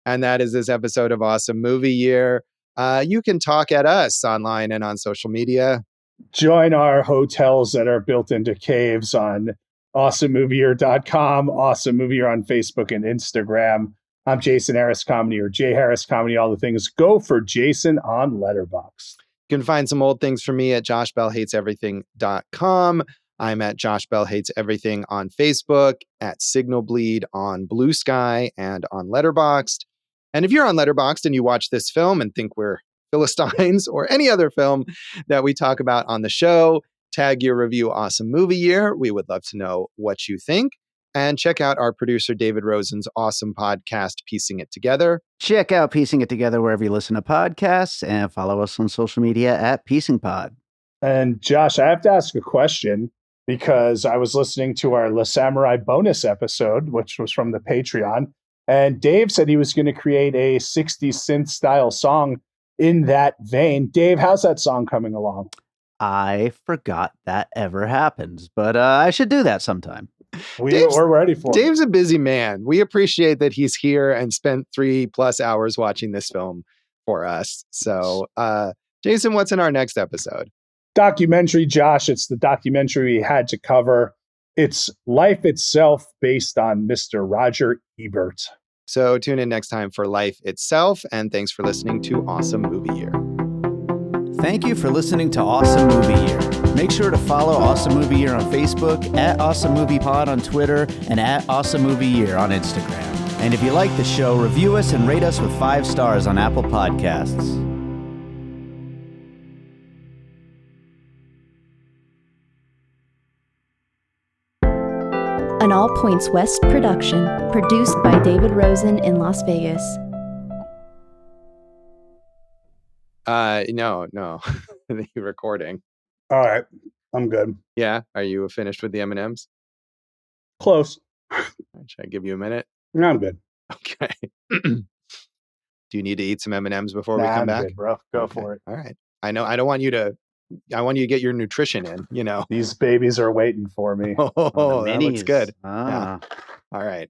and that is this episode of Awesome Movie Year. You can talk at us online and on social media. Join our hotels that are built into caves on awesomemovieyear.com, Awesome Movie Year on Facebook and Instagram. I'm Jason Harris Comedy, or J Harris Comedy, all the things. Go for Jason on Letterboxd. You can find some old things from me at joshbellhateseverything.com. I'm at Josh Bell Hates Everything on Facebook, at Signal Bleed on Blue Sky, and on Letterboxd. And if you're on Letterboxd and you watch this film and think we're Philistines or any other film that we talk about on the show, tag your review Awesome Movie Year. We would love to know what you think. And check out our producer David Rosen's awesome podcast, Piecing It Together. Check out Piecing It Together wherever you listen to podcasts, and follow us on social media at PiecingPod. And Josh, I have to ask a question, because I was listening to our La Samurai bonus episode, which was from the Patreon, and Dave said he was going to create a 60s synth style song in that vein, Dave, how's that song coming along? I forgot that ever happens, but I should do that sometime. We're ready for it. Dave's a busy man. We appreciate that he's here and spent 3+ hours watching this film for us. So, Jason, what's in our next episode? Documentary, Josh. It's the documentary we had to cover. It's Life Itself, based on Mr. Roger Ebert. So tune in next time for Life Itself, and thanks for listening to Awesome Movie Year. Thank you for listening to Awesome Movie Year. Make sure to follow Awesome Movie Year on Facebook, at Awesome Movie Pod on Twitter, and at Awesome Movie Year on Instagram. And if you like the show, review us and rate us with 5 stars on Apple Podcasts. An All Points West production, produced by David Rosen in Las Vegas. No. You're recording. All right. I'm good. Yeah. Are you finished with the M&Ms? Close. Should I give you a minute? No, I'm good. Okay. Do you need to eat some M&Ms before we come I'm back? good, bro. Go Okay. for it. All right. I want you to get your nutrition in, These babies are waiting for me. Oh, that looks Minis. good. Ah. Yeah. All right.